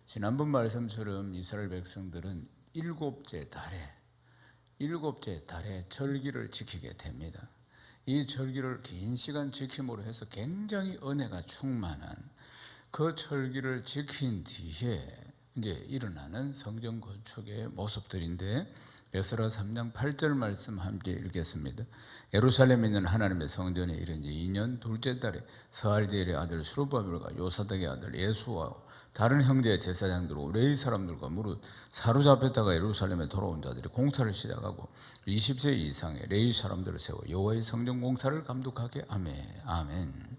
지난번 말씀처럼 이스라엘 백성들은 일곱째 달에 절기를 지키게 됩니다. 이 절기를 긴 시간 지킴으로 해서 굉장히 은혜가 충만한 그 절기를 지킨 뒤에 이제 일어나는 성전 건축의 모습들인데, 에스라 3장 8절 말씀 함께 읽겠습니다. 예루살렘에 있는 하나님의 성전에 이른 지 2년 둘째 달에 스알디엘의 아들 스룹바벨과 요사닥의 아들 예수와 다른 형제 제사장들과 레위 사람들과 무릇 사로잡혔다가 예루살렘에 돌아온 자들이 공사를 시작하고 20세 이상의 레위 사람들을 세워 여호와의 성전 공사를 감독하게 하매. 아멘.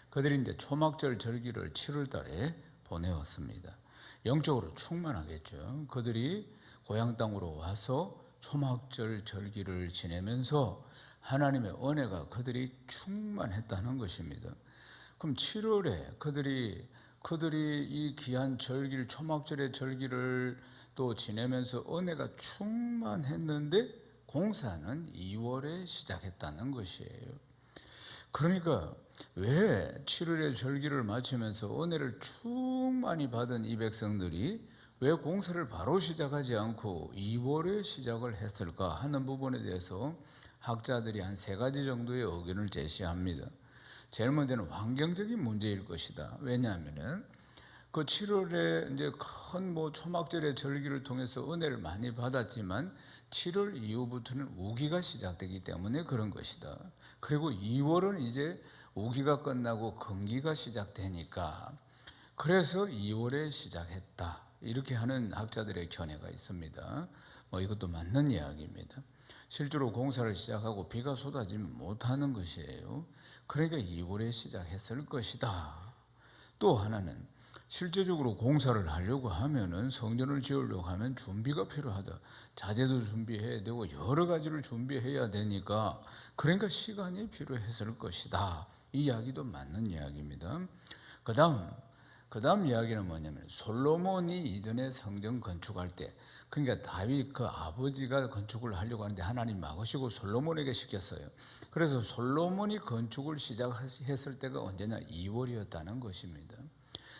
그들이 이제 초막절 절기를 7월 달에 보내었습니다. 영적으로 충만하겠죠. 그들이 고향 땅으로 와서 초막절 절기를 지내면서 하나님의 은혜가 그들이 충만했다는 것입니다. 그럼 7월에 그들이 이 귀한 절기를, 초막절의 절기를 또 지내면서 은혜가 충만했는데 공사는 2월에 시작했다는 것이에요. 그러니까 왜 7월의 절기를 마치면서 은혜를 충만히 받은 이 백성들이 왜 공사를 바로 시작하지 않고 2월에 시작을 했을까 하는 부분에 대해서 학자들이 한 3가지 정도의 의견을 제시합니다. 제일 먼저는 환경적인 문제일 것이다. 왜냐하면은 그 7월에 이제 큰 초막절의 절기를 통해서 은혜를 많이 받았지만 7월 이후부터는 우기가 시작되기 때문에 그런 것이다. 그리고 2월은 이제 우기가 끝나고 건기가 시작되니까 그래서 2월에 시작했다. 이렇게 하는 학자들의 견해가 있습니다. 이것도 맞는 이야기입니다. 실제로 공사를 시작하고 비가 쏟아지면 못하는 것이에요. 그러니까 2월에 시작했을 것이다. 또 하나는 실제적으로 공사를 하려고 하면은, 성전을 지으려고 하면 준비가 필요하다. 자재도 준비해야 되고 여러 가지를 준비해야 되니까 그러니까 시간이 필요했을 것이다. 이 이야기도 맞는 이야기입니다. 그 다음 이야기는 뭐냐면, 솔로몬이 이전에 성전 건축할 때, 그러니까 다윗 그 아버지가 건축을 하려고 하는데 하나님 막으시고 솔로몬에게 시켰어요. 그래서 솔로몬이 건축을 시작했을 때가 언제냐? 2월이었다는 것입니다.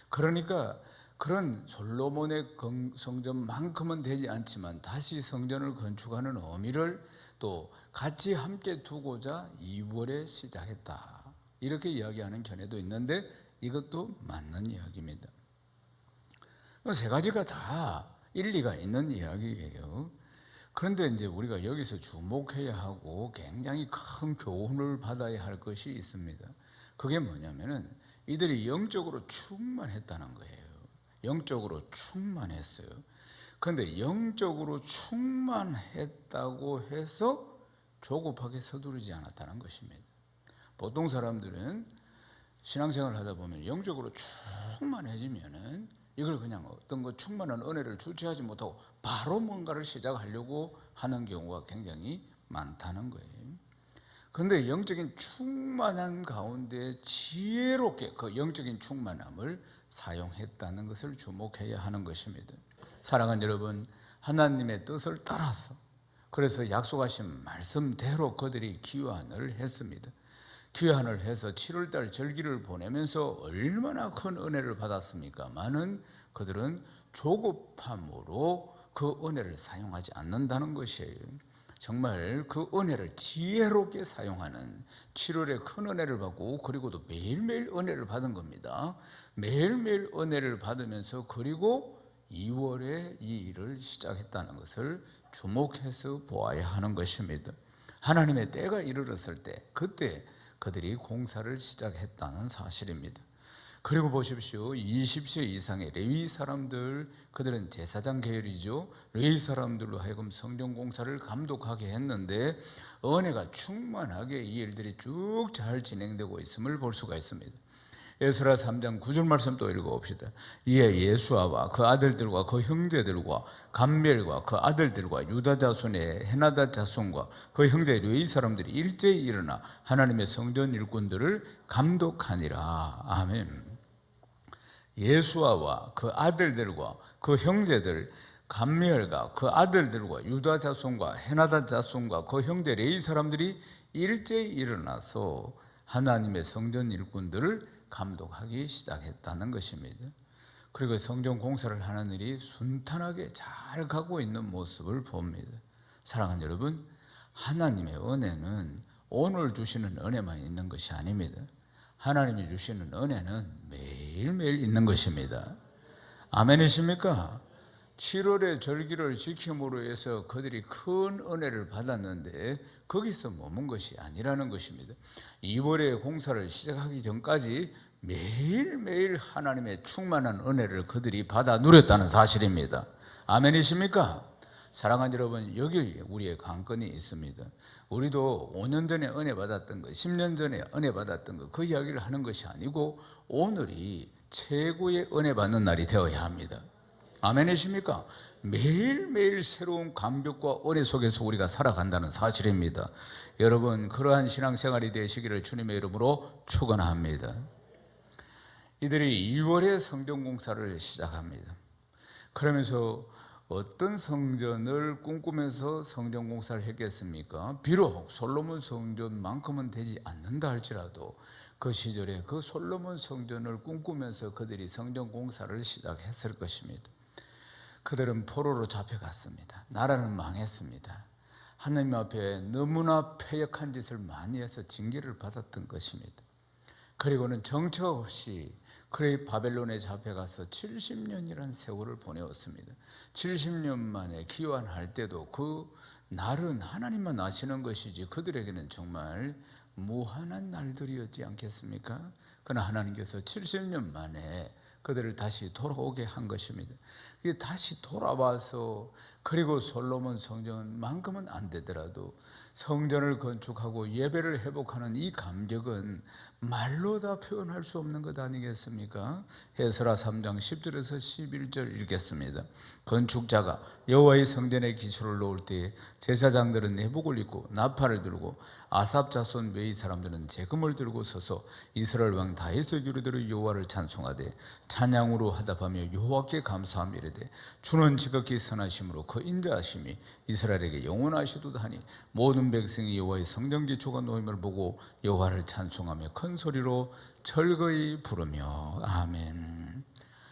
그러니까 그런 솔로몬의 성전만큼은 되지 않지만 다시 성전을 건축하는 의미를 또 같이 함께 두고자 2월에 시작했다. 이렇게 이야기하는 견해도 있는데 이것도 맞는 이야기입니다. 3가지가 다 일리가 있는 이야기예요. 그런데 이제 우리가 여기서 주목해야 하고 굉장히 큰 교훈을 받아야 할 것이 있습니다. 그게 뭐냐면은 이들이 영적으로 충만했다는 거예요. 영적으로 충만했어요. 그런데 영적으로 충만했다고 해서 조급하게 서두르지 않았다는 것입니다. 보통 사람들은 신앙생활을 하다 보면 영적으로 충만해지면은 이걸 그냥 어떤 충만한 은혜를 주체하지 못하고 바로 뭔가를 시작하려고 하는 경우가 굉장히 많다는 거예요. 그런데 영적인 충만한 가운데 지혜롭게 그 영적인 충만함을 사용했다는 것을 주목해야 하는 것입니다. 사랑하는 여러분, 하나님의 뜻을 따라서, 그래서 약속하신 말씀대로 그들이 귀환을 했습니다. 귀환을 해서 7월달 절기를 보내면서 얼마나 큰 은혜를 받았습니까? 많은 그들은 조급함으로 그 은혜를 사용하지 않는다는 것이에요. 정말 그 은혜를 지혜롭게 사용하는 7월에 큰 은혜를 받고, 그리고 또 매일매일 은혜를 받은 겁니다. 매일매일 은혜를 받으면서 그리고 2월에 이 일을 시작했다는 것을 주목해서 보아야 하는 것입니다. 하나님의 때가 이르렀을 때 그때 그들이 공사를 시작했다는 사실입니다. 그리고 보십시오. 20세 이상의 레위 사람들, 그들은 제사장 계열이죠. 레위 사람들로 하여금 성전 공사를 감독하게 했는데 은혜가 충만하게 이 일들이 쭉 잘 진행되고 있음을 볼 수가 있습니다. 에스라 3장 9절 말씀 또 읽어봅시다. 이에 예수아와 그 아들들과 그 형제들과 감멜과 그 아들들과 유다 자손의 헤나다 자손과 그 형제 레위 사람들이 일제히 일어나 하나님의 성전 일꾼들을 감독하니라. 아멘. 예수아와 그 아들들과 그 형제들, 감멜과 그 아들들과 유다 자손과 헤나다 자손과 그 형제 레위 사람들이 일제히 일어나서 하나님의 성전 일꾼들을 감독하기 시작했다는 것입니다. 그리고 성전 공사를 하는 일이 순탄하게 잘 가고 있는 모습을 봅니다. 사랑하는 여러분, 하나님의 은혜는 오늘 주시는 은혜만 있는 것이 아닙니다. 하나님이 주시는 은혜는 매일매일 있는 것입니다. 아멘이십니까? 7월의 절기를 지킴으로 해서 그들이 큰 은혜를 받았는데 거기서 머문 것이 아니라는 것입니다. 2월의 공사를 시작하기 전까지 매일매일 하나님의 충만한 은혜를 그들이 받아 누렸다는 사실입니다. 아멘이십니까? 사랑하는 여러분, 여기 우리의 관건이 있습니다. 우리도 5년 전에 은혜 받았던 것, 10년 전에 은혜 받았던 것, 그 이야기를 하는 것이 아니고 오늘이 최고의 은혜 받는 날이 되어야 합니다. 아멘이십니까? 매일매일 새로운 감격과 은혜 속에서 우리가 살아간다는 사실입니다. 여러분, 그러한 신앙생활이 되시기를 주님의 이름으로 축원합니다. 이들이 2월에 성전공사를 시작합니다. 그러면서 어떤 성전을 꿈꾸면서 성전공사를 했겠습니까? 비록 솔로몬 성전만큼은 되지 않는다 할지라도 그 시절에 그 솔로몬 성전을 꿈꾸면서 그들이 성전공사를 시작했을 것입니다. 그들은 포로로 잡혀갔습니다. 나라는 망했습니다. 하나님 앞에 너무나 패역한 짓을 많이 해서 징계를 받았던 것입니다. 그리고는 정처 없이 그의 바벨론에 잡혀가서 70년이라는 세월을 보내었습니다. 70년 만에 귀환할 때도 그 날은 하나님만 아시는 것이지 그들에게는 정말 무한한 날들이었지 않겠습니까? 그러나 하나님께서 70년 만에 그들을 다시 돌아오게 한 것입니다. 다시 돌아와서 그리고 솔로몬 성전만큼은 안 되더라도 성전을 건축하고 예배를 회복하는 이 감격은 말로 다 표현할 수 없는 것 아니겠습니까? 에스라 3장 10절에서 11절 읽겠습니다. 건축자가 여호와의 성전에 기초를 놓을 때에 제사장들은 내복을 입고 나팔을 들고 아삽 자손 외의 사람들은 제금을 들고 서서 이스라엘 왕 다윗의 규례대로 여호와를 찬송하되 찬양으로 화답하며 여호와께 감사하며 이르되 주는 지극히 선하심으로 그 인자하심이 이스라엘에게 영원하시도다 하니 모든 백성이 여호와의 성전 기초가 놓임을 보고 여호와를 찬송하며 큰 소리로 절거이 부르며 아멘.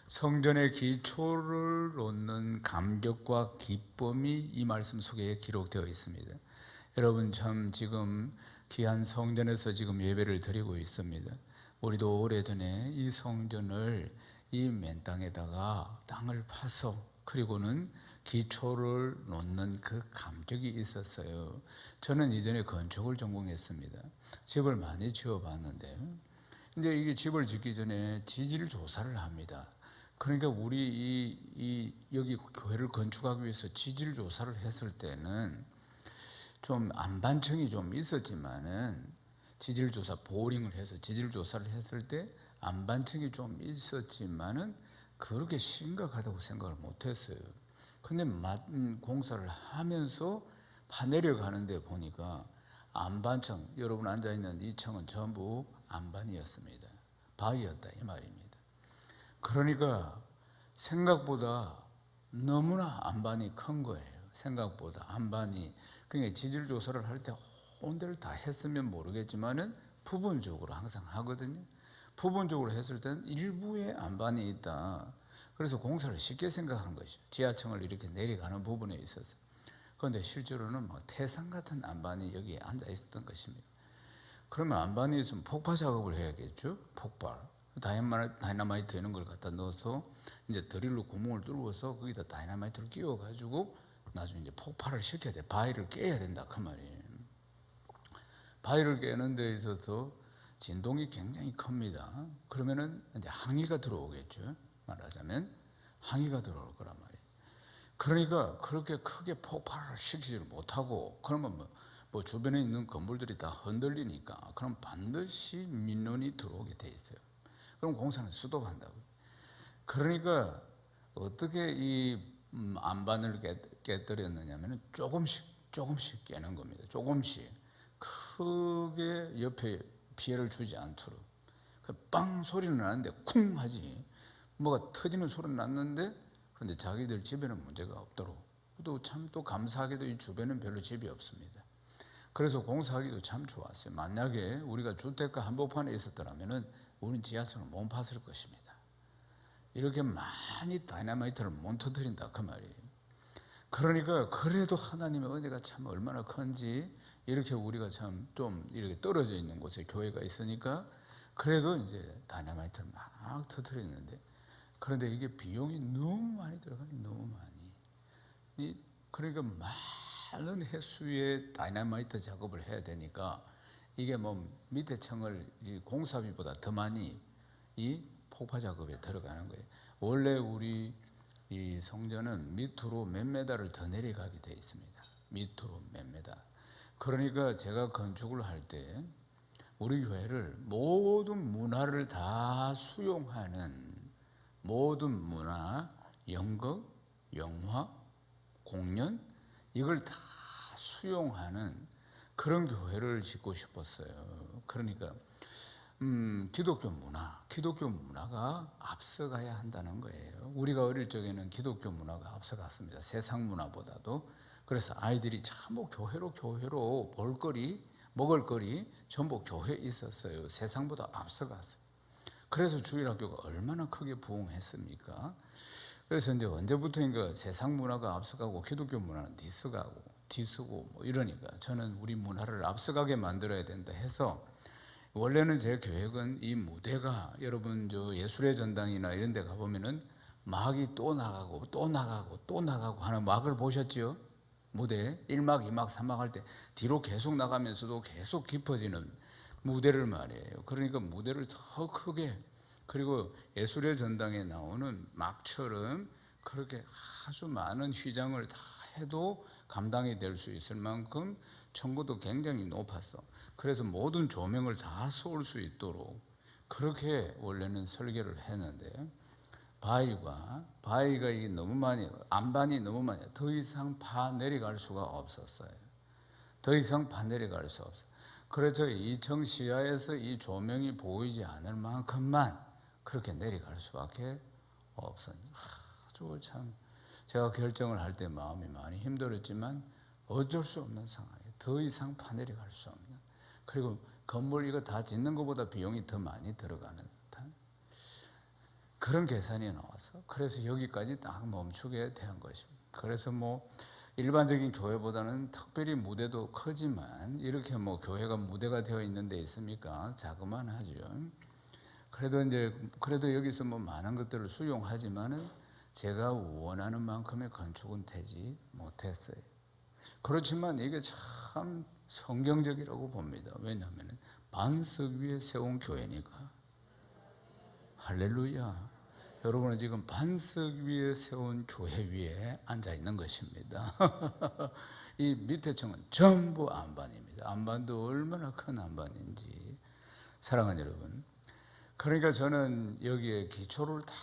성전의 기초를 놓는 감격과 기쁨이 이 말씀 속에 기록되어 있습니다. 여러분, 참 지금 귀한 성전에서 지금 예배를 드리고 있습니다. 우리도 오래전에 이 성전을 이 맨 땅에다가 땅을 파서 그리고는 기초를 놓는 그 감격이 있었어요. 저는 이전에 건축을 전공했습니다. 집을 많이 지어봤는데 이제 이게 집을 짓기 전에 지질 조사를 합니다. 그러니까 우리 여기 교회를 건축하기 위해서 지질 조사를 했을 때는 좀 안반층이 좀 있었지만은 지질조사 보링을 해서 지질조사를 했을 때 안반층이 좀 있었지만은 그렇게 심각하다고 생각을 못했어요. 근데 공사를 하면서 파내려가는데 보니까 안반층, 여러분 앉아있는 이 층은 전부 안반이었습니다. 바위였다 이 말입니다. 그러니까 생각보다 너무나 안반이 큰 거예요. 생각보다 안반이. 그러니까 지질 조사를 할 때 온데를 다 했으면 모르겠지만은 부분적으로 항상 하거든요. 부분적으로 했을 때는 일부의 안반이 있다. 그래서 공사를 쉽게 생각한 것이죠. 지하층을 이렇게 내려가는 부분에 있어서. 그런데 실제로는 뭐 태산 같은 안반이 여기에 앉아 있었던 것입니다. 그러면 안반이 있으면 폭파 작업을 해야겠죠. 폭발. 다이너마이트 이런 걸 갖다 넣어서 이제 드릴로 구멍을 뚫어서 거기다 다이너마이트를 끼워가지고 나중에 이제 폭발을 시켜야 돼. 바위를 깨야 된다 그 말이에요. 바위를 깨는 데 있어서 진동이 굉장히 큽니다. 그러면은 이제 항의가 들어오겠죠. 말하자면 항의가 들어올 거란 말이에요. 그러니까 그렇게 크게 폭발을 시키지 못하고 그러면 뭐 주변에 있는 건물들이 다 흔들리니까 그럼 반드시 민원이 들어오게 돼 있어요. 그럼 공사는 스톱한다고요. 그러니까 어떻게 이 안반을 깨뜨렸느냐면 조금씩 깨는 겁니다. 조금씩 크게 옆에 피해를 주지 않도록. 빵 소리는 나는데 쿵 하지. 뭐가 터지는 소리는 났는데 근데 자기들 집에는 문제가 없도록. 또 감사하게도 이 주변은 별로 집이 없습니다. 그래서 공사하기도 참 좋았어요. 만약에 우리가 주택가 한복판에 있었더라면은 우리는 지하철을 못 팠을 것입니다. 이렇게 많이 다이너마이트를 못 터뜨린다 그 말이에요. 그러니까 그래도 하나님의 은혜가 참 얼마나 큰지, 이렇게 우리가 참 좀 이렇게 떨어져 있는 곳에 교회가 있으니까 그래도 이제 다이너마이트를 막 터뜨리는데, 그런데 이게 비용이 너무 많이 들어가니, 너무 많이. 그러니까 많은 횟수의 다이너마이트 작업을 해야 되니까 이게 뭐 밑에 층을 공사비보다 더 많이 이 폭파 작업에 들어가는 거예요. 원래 우리 이 성전은 밑으로 몇 메다를 더 내려가게 되어 있습니다. 밑으로 몇 메다. 그러니까 제가 건축을 할 때 우리 교회를 모든 문화를 다 수용하는, 모든 문화, 연극, 영화, 공연, 이걸 다 수용하는 그런 교회를 짓고 싶었어요. 그러니까 기독교 문화가 앞서가야 한다는 거예요. 우리가 어릴 적에는 기독교 문화가 앞서갔습니다. 세상 문화보다도. 그래서 아이들이 전부 교회로 볼거리, 먹을거리 전부 교회에 있었어요. 세상보다 앞서갔어요. 그래서 주일학교가 얼마나 크게 부흥했습니까? 그래서 이제 언제부터인가 세상 문화가 앞서가고 기독교 문화는 뒤서고 뭐 이러니까 저는 우리 문화를 앞서가게 만들어야 된다 해서, 원래는 제 계획은 이 무대가, 여러분 저 예술의 전당이나 이런 데 가보면은 막이 또 나가고 하는 막을 보셨죠? 무대 1막, 2막, 3막 할 때 뒤로 계속 나가면서도 계속 깊어지는 무대를 말이에요. 그러니까 무대를 더 크게, 그리고 예술의 전당에 나오는 막처럼 그렇게 아주 많은 휘장을 다 해도 감당이 될 수 있을 만큼 청구도 굉장히 높았어. 그래서 모든 조명을 다 쏠 수 있도록 그렇게 원래는 설계를 했는데, 바위가 이게 너무 많이, 안반이 너무 많이, 더 이상 파 내려갈 수가 없었어요. 더 이상 파 내려갈 수 없어요. 그래서 2층 시야에서 이 조명이 보이지 않을 만큼만 그렇게 내려갈 수밖에 없었어요. 아주 참 제가 결정을 할 때 마음이 많이 힘들었지만 어쩔 수 없는 상황이에요. 더 이상 파 내려갈 수 없는. 그리고 건물 이거 다 짓는 것보다 비용이 더 많이 들어가는 듯한 그런 계산이 나와서, 그래서 여기까지 딱 멈추게 된 것입니다. 그래서 뭐 일반적인 교회보다는 특별히 무대도 크지만, 이렇게 뭐 교회가 무대가 되어 있는 데 있습니까? 자그만하죠. 그래도 여기서 뭐 많은 것들을 수용하지만은 제가 원하는 만큼의 건축은 되지 못했어요. 그렇지만 이게 참 성경적이라고 봅니다. 왜냐하면 반석 위에 세운 교회니까. 할렐루야. 여러분은 지금 반석 위에 세운 교회 위에 앉아 있는 것입니다. 이 밑에 층은 전부 안반입니다. 안반도 얼마나 큰 안반인지. 사랑하는 여러분, 그러니까 저는 여기에 기초를 다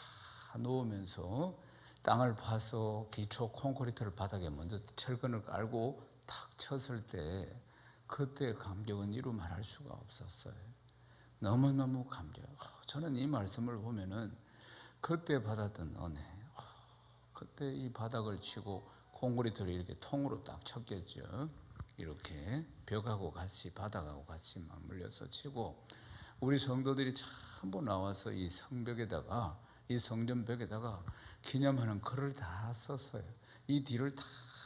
놓으면서 땅을 파서 기초 콘크리트를 바닥에 먼저 철근을 깔고 탁 쳤을 때, 그때 감격은 이루 말할 수가 없었어요. 너무너무 감격. 저는 이 말씀을 보면은 그때 받았던 은혜, 그때 이 바닥을 치고 콘크리트를 이렇게 통으로 딱 쳤겠죠. 이렇게 벽하고 같이, 바닥하고 같이 맞물려서 치고, 우리 성도들이 전부 나와서 이 성벽에다가, 이 성전벽에다가 기념하는 글을 다 썼어요. 이 뒤를 다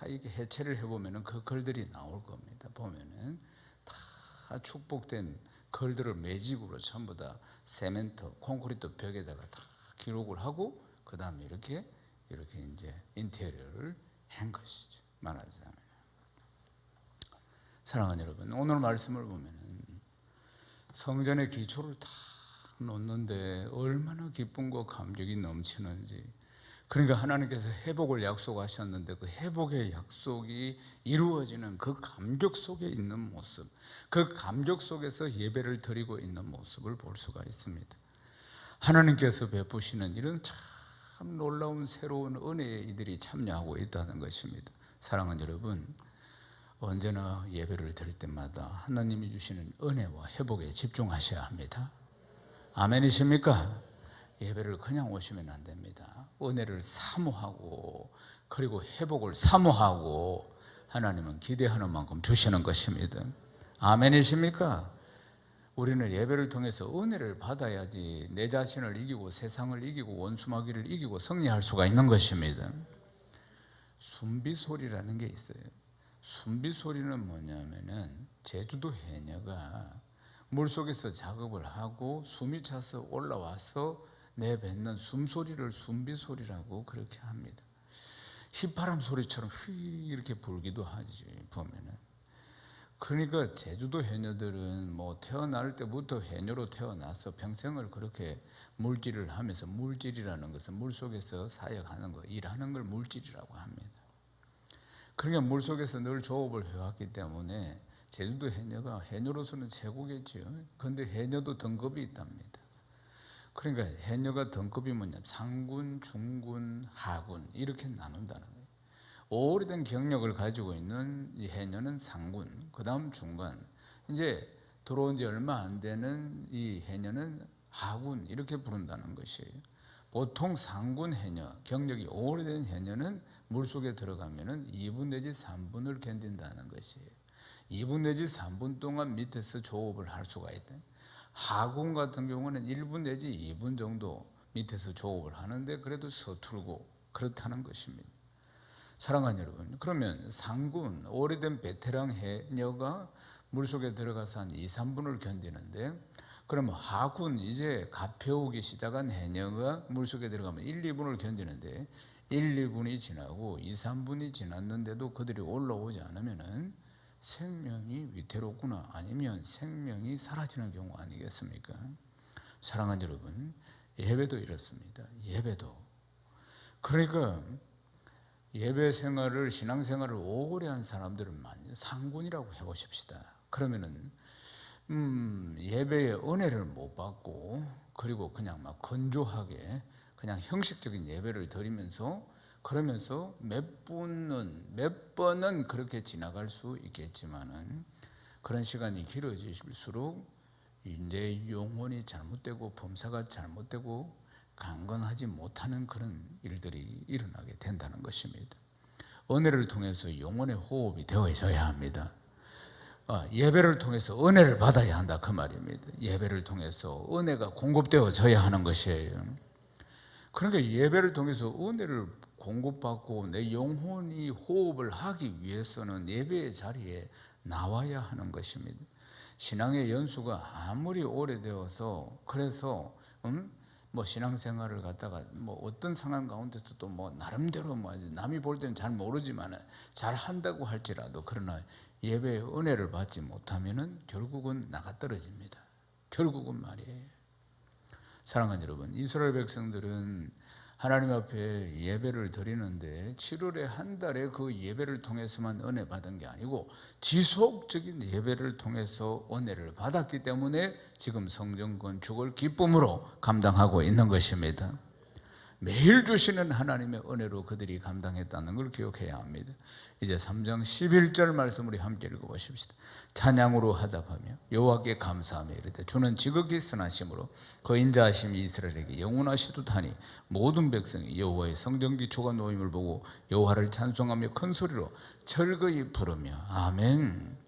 이렇게 해체를 해보면은 그 글들이 나올 겁니다. 보면은 다 축복된 글들을 매직으로 전부 다 세멘트, 콘크리트 벽에다가 다 기록을 하고, 그 다음에 이렇게 이제 인테리어를 한 것이죠. 말하자면. 사랑하는 여러분, 오늘 말씀을 보면은 성전의 기초를 다 놓는데 얼마나 기쁨과 감격이 넘치는지. 그러니까 하나님께서 회복을 약속하셨는데 그 회복의 약속이 이루어지는 그 감격 속에 있는 모습, 그 감격 속에서 예배를 드리고 있는 모습을 볼 수가 있습니다. 하나님께서 베푸시는 이런 참 놀라운 새로운 은혜에 이들이 참여하고 있다는 것입니다. 사랑하는 여러분, 언제나 예배를 드릴 때마다 하나님이 주시는 은혜와 회복에 집중하셔야 합니다. 아멘이십니까? 예배를 그냥 오시면 안 됩니다. 은혜를 사모하고, 그리고 회복을 사모하고, 하나님은 기대하는 만큼 주시는 것입니다. 아멘이십니까? 우리는 예배를 통해서 은혜를 받아야지 내 자신을 이기고 세상을 이기고 원수마귀를 이기고 승리할 수가 있는 것입니다. 순비소리라는 게 있어요. 순비소리는 뭐냐면은 제주도 해녀가 물속에서 작업을 하고 숨이 차서 올라와서 내뱉는 숨소리를 순비소리라고 그렇게 합니다. 휘파람 소리처럼 휘 이렇게 불기도 하지 보면은. 그러니까 제주도 해녀들은 뭐 태어날 때부터 해녀로 태어나서 평생을 그렇게 물질을 하면서, 물질이라는 것은 물속에서 사역하는 거, 일하는 걸 물질이라고 합니다. 그러니까 물속에서 늘 조업을 해왔기 때문에 제주도 해녀가 해녀로서는 최고겠지요. 그런데 해녀도 등급이 있답니다. 그러니까 해녀가 등급이 뭐냐면 상군, 중군, 하군 이렇게 나눈다는 거예요. 오래된 경력을 가지고 있는 이 해녀는 상군, 그 다음 중간, 이제 들어온 지 얼마 안 되는 이 해녀는 하군 이렇게 부른다는 것이에요. 보통 상군 해녀, 경력이 오래된 해녀는 물속에 들어가면은 2분 내지 3분을 견딘다는 것이에요. 2분 내지 3분 동안 밑에서 조업을 할 수가 있다. 하군 같은 경우는 1분 내지 2분 정도 밑에서 조업을 하는데 그래도 서툴고 그렇다는 것입니다. 사랑하는 여러분, 그러면 상군, 오래된 베테랑 해녀가 물속에 들어가서 한 2, 3분을 견디는데, 그러면 하군, 이제 갓 배우기 시작한 해녀가 물속에 들어가면 1, 2분을 견디는데 1, 2분이 지나고 2, 3분이 지났는데도 그들이 올라오지 않으면은 생명이 위태롭구나, 아니면 생명이 사라지는 경우 아니겠습니까? 사랑하는 여러분, 예배도 이렇습니다. 예배도. 그러니까 예배 생활을, 신앙생활을 오래 한 사람들은 많이 상군이라고 해보십시다. 그러면은 예배의 은혜를 못 받고, 그리고 그냥 막 건조하게 그냥 형식적인 예배를 드리면서, 그러면서 몇 번은 그렇게 지나갈 수 있겠지만은, 그런 시간이 길어질수록 내 영혼이 잘못되고 범사가 잘못되고 강건하지 못하는 그런 일들이 일어나게 된다는 것입니다. 은혜를 통해서 영혼의 호흡이 되어져야 합니다. 예배를 통해서 은혜를 받아야 한다 그 말입니다. 예배를 통해서 은혜가 공급되어져야 하는 것이에요. 그러니까 예배를 통해서 은혜를 공급받고 내 영혼이 호흡을 하기 위해서는 예배의 자리에 나와야 하는 것입니다. 신앙의 연수가 아무리 오래되어서, 그래서 뭐 신앙생활을 갖다가 뭐 어떤 상황 가운데서도 뭐 나름대로 뭐 남이 볼 때는 잘 모르지만 잘 한다고 할지라도, 그러나 예배의 은혜를 받지 못하면은 결국은 나가 떨어집니다. 결국은 말이에요. 사랑하는 여러분, 이스라엘 백성들은 하나님 앞에 예배를 드리는데 7월에 한 달에 그 예배를 통해서만 은혜 받은 게 아니고 지속적인 예배를 통해서 은혜를 받았기 때문에 지금 성전 건축을 기쁨으로 감당하고 있는 것입니다. 매일 주시는 하나님의 은혜로 그들이 감당했다는 걸 기억해야 합니다. 이제 3장 11절 말씀 우리 함께 읽어보십시다. 찬양으로 하답하며 여호와께 감사하며 이르되 주는 지극히 선하심으로 그 인자하심이 이스라엘에게 영원하시도다니 모든 백성이 여호와의 성전 기초가 놓임을 보고 여호와를 찬송하며 큰 소리로 철거히 부르며 아멘.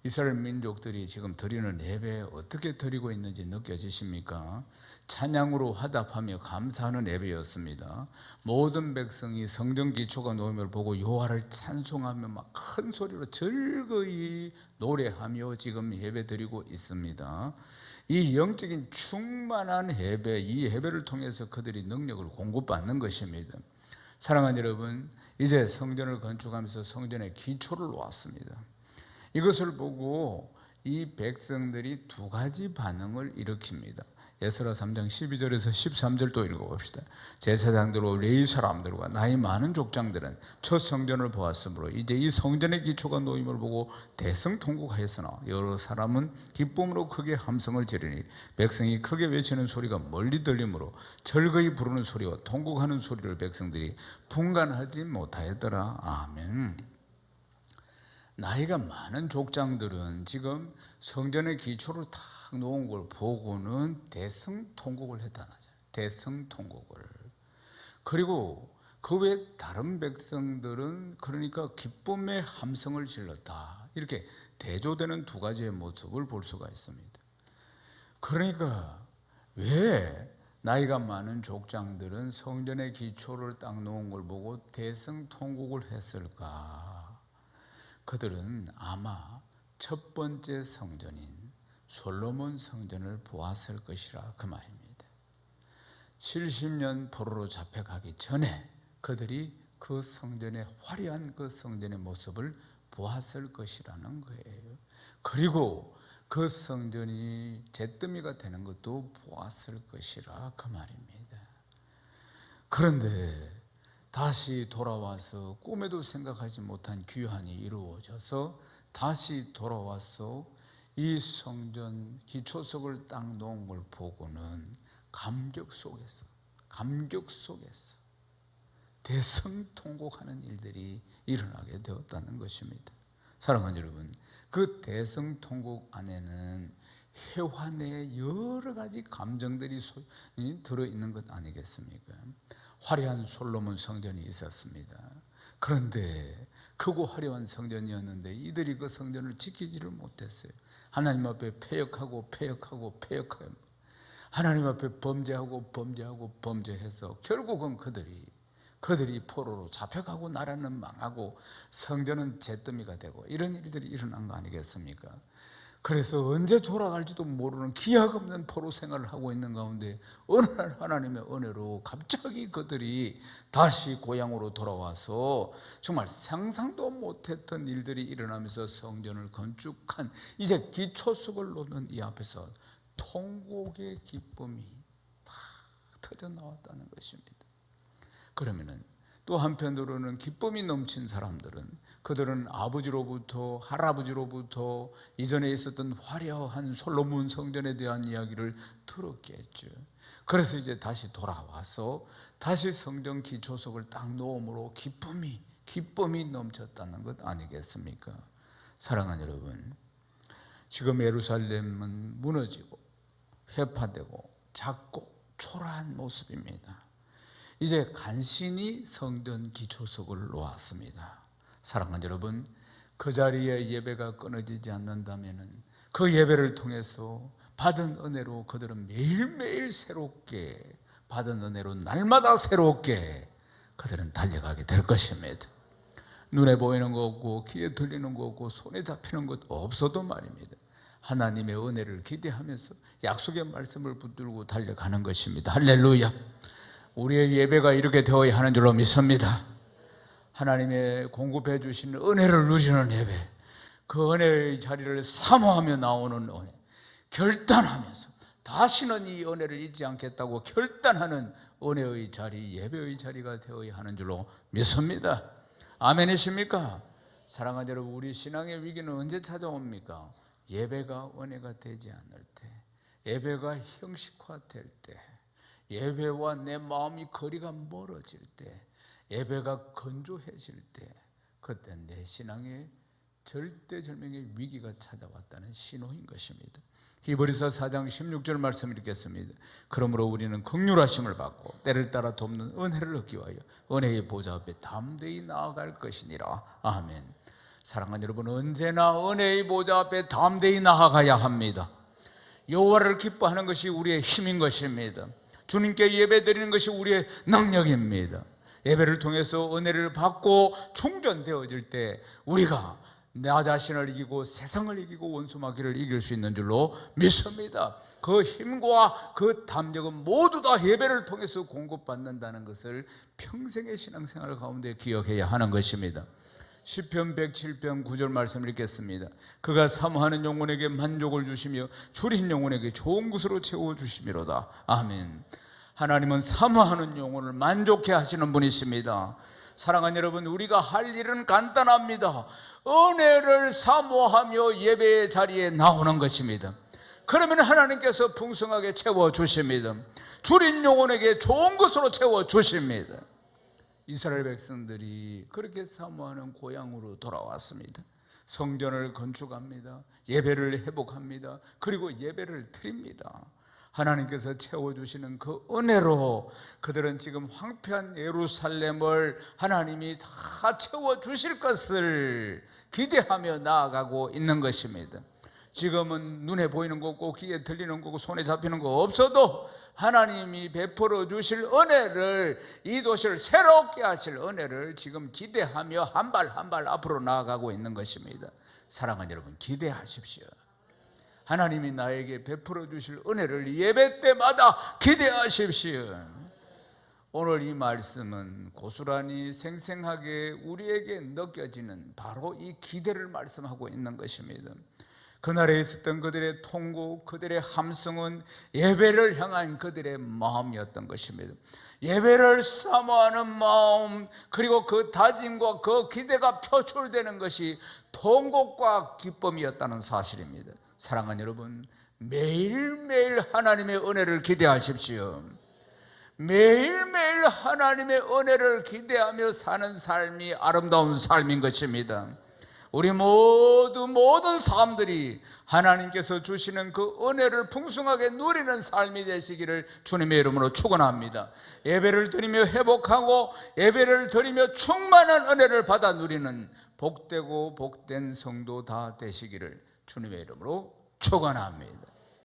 이스라엘 민족들이 지금 드리는 예배 어떻게 드리고 있는지 느껴지십니까? 찬양으로 화답하며 감사하는 예배였습니다. 모든 백성이 성전 기초가 놓임을 보고 여호와를 찬송하며 막 큰 소리로 즐거이 노래하며 지금 예배 드리고 있습니다. 이 영적인 충만한 예배, 이 예배를 통해서 그들이 능력을 공급받는 것입니다. 사랑하는 여러분, 이제 성전을 건축하면서 성전의 기초를 놓았습니다. 이것을 보고 이 백성들이 두 가지 반응을 일으킵니다. 에스라 3장 12절에서 13절 또 읽어봅시다. 제사장들과 레위 사람들과 나이 많은 족장들은 첫 성전을 보았으므로 이제 이 성전의 기초가 놓임을 보고 대성통곡하였으나 여러 사람은 기쁨으로 크게 함성을 지르니 백성이 크게 외치는 소리가 멀리 들리므로 절거이 부르는 소리와 통곡하는 소리를 백성들이 분간하지 못하였더라. 아멘. 나이가 많은 족장들은 지금 성전의 기초를 탁 놓은 걸 보고는 대성통곡을 했다는 거죠. 대성통곡을. 그리고 그 외 다른 백성들은 그러니까 기쁨의 함성을 질렀다. 이렇게 대조되는 두 가지의 모습을 볼 수가 있습니다. 그러니까 왜 나이가 많은 족장들은 성전의 기초를 딱 놓은 걸 보고 대성통곡을 했을까? 그들은 아마 첫 번째 성전인 솔로몬 성전을 보았을 것이라 그 말입니다. 70년 포로로 잡혀가기 전에 그들이 그 성전의 화려한 그 성전의 모습을 보았을 것이라는 거예요. 그리고 그 성전이 잿더미가 되는 것도 보았을 것이라 그 말입니다. 그런데 다시 돌아와서 꿈에도 생각하지 못한 귀환이 이루어져서 다시 돌아와서 이 성전 기초석을 딱 놓은 걸 보고는 감격 속에서 대성통곡하는 일들이 일어나게 되었다는 것입니다. 사랑하는 여러분, 그 대성통곡 안에는 회환의 여러 가지 감정들이 들어있는 것 아니겠습니까? 화려한 솔로몬 성전이 있었습니다. 그런데 크고 화려한 성전이었는데 이들이 그 성전을 지키지를 못했어요. 하나님 앞에 패역하고 하나님 앞에 범죄해서 결국은 그들이 포로로 잡혀가고 나라는 망하고 성전은 잿더미가 되고 이런 일들이 일어난 거 아니겠습니까? 그래서 언제 돌아갈지도 모르는 기약 없는 포로 생활을 하고 있는 가운데 어느 날 하나님의 은혜로 갑자기 그들이 다시 고향으로 돌아와서 정말 상상도 못했던 일들이 일어나면서 성전을 건축한 이제 기초석을 놓는 이 앞에서 통곡의 기쁨이 다 터져 나왔다는 것입니다. 그러면은 또 한편으로는 기쁨이 넘친 사람들은 그들은 아버지로부터 할아버지로부터 이전에 있었던 화려한 솔로몬 성전에 대한 이야기를 들었겠죠. 그래서 이제 다시 돌아와서 다시 성전 기초석을 딱 놓음으로 기쁨이 넘쳤다는 것 아니겠습니까? 사랑하는 여러분, 지금 예루살렘은 무너지고 회파되고 작고 초라한 모습입니다. 이제 간신히 성전 기초석을 놓았습니다. 사랑하는 여러분, 그 자리에 예배가 끊어지지 않는다면 그 예배를 통해서 받은 은혜로 그들은 매일매일 새롭게 받은 은혜로 날마다 새롭게 그들은 달려가게 될 것입니다. 눈에 보이는 거 없고 귀에 들리는 거 없고 손에 잡히는 것 없어도 말입니다. 하나님의 은혜를 기대하면서 약속의 말씀을 붙들고 달려가는 것입니다. 할렐루야. 우리의 예배가 이렇게 되어야 하는 줄로 믿습니다. 하나님의 공급해 주신 은혜를 누리는 예배, 그 은혜의 자리를 사모하며 나오는 은혜, 결단하면서 다시는 이 은혜를 잊지 않겠다고 결단하는 은혜의 자리, 예배의 자리가 되어야 하는 줄로 믿습니다. 아멘이십니까? 사랑하는 여러분, 우리 신앙의 위기는 언제 찾아옵니까? 예배가 은혜가 되지 않을 때, 예배가 형식화될 때, 예배와 내 마음이 거리가 멀어질 때, 예배가 건조해질 때, 그때 내 신앙에 절대절명의 위기가 찾아왔다는 신호인 것입니다. 히브리서 4장 16절 말씀 읽겠습니다. 그러므로 우리는 긍휼하심을 받고 때를 따라 돕는 은혜를 얻기 위하여 은혜의 보좌 앞에 담대히 나아갈 것이니라. 아멘. 사랑하는 여러분, 언제나 은혜의 보좌 앞에 담대히 나아가야 합니다. 여호와를 기뻐하는 것이 우리의 힘인 것입니다. 주님께 예배드리는 것이 우리의 능력입니다. 예배를 통해서 은혜를 받고 충전되어질 때 우리가 나 자신을 이기고 세상을 이기고 원수마귀를 이길 수 있는 줄로 믿습니다. 그 힘과 그 담력은 모두 다 예배를 통해서 공급받는다는 것을 평생의 신앙생활 가운데 기억해야 하는 것입니다. 시편 107편 9절 말씀을 읽겠습니다. 그가 사모하는 영혼에게 만족을 주시며 줄인 영혼에게 좋은 것으로 채워주시미로다. 아멘. 하나님은 사모하는 영혼을 만족해 하시는 분이십니다. 사랑하는 여러분, 우리가 할 일은 간단합니다. 은혜를 사모하며 예배의 자리에 나오는 것입니다. 그러면 하나님께서 풍성하게 채워주십니다. 줄인 영혼에게 좋은 것으로 채워주십니다. 이스라엘 백성들이 그렇게 사모하는 고향으로 돌아왔습니다. 성전을 건축합니다. 예배를 회복합니다. 그리고 예배를 드립니다. 하나님께서 채워주시는 그 은혜로 그들은 지금 황폐한 예루살렘을 하나님이 다 채워주실 것을 기대하며 나아가고 있는 것입니다. 지금은 눈에 보이는 거 없고 귀에 들리는 거고 손에 잡히는 거 없어도 하나님이 베풀어 주실 은혜를, 이 도시를 새롭게 하실 은혜를 지금 기대하며 한 발 한 발 앞으로 나아가고 있는 것입니다. 사랑하는 여러분, 기대하십시오. 하나님이 나에게 베풀어 주실 은혜를 예배 때마다 기대하십시오. 오늘 이 말씀은 고스란히 생생하게 우리에게 느껴지는 바로 이 기대를 말씀하고 있는 것입니다. 그날에 있었던 그들의 통곡, 그들의 함성은 예배를 향한 그들의 마음이었던 것입니다. 예배를 사모하는 마음, 그리고 그 다짐과 그 기대가 표출되는 것이 통곡과 기쁨이었다는 사실입니다. 사랑하는 여러분, 매일매일 하나님의 은혜를 기대하십시오. 매일매일 하나님의 은혜를 기대하며 사는 삶이 아름다운 삶인 것입니다. 우리 모든 사람들이 하나님께서 주시는 그 은혜를 풍성하게 누리는 삶이 되시기를 주님의 이름으로 축원합니다. 예배를 드리며 회복하고 예배를 드리며 충만한 은혜를 받아 누리는 복되고 복된 성도 다 되시기를 주님의 이름으로 축원합니다.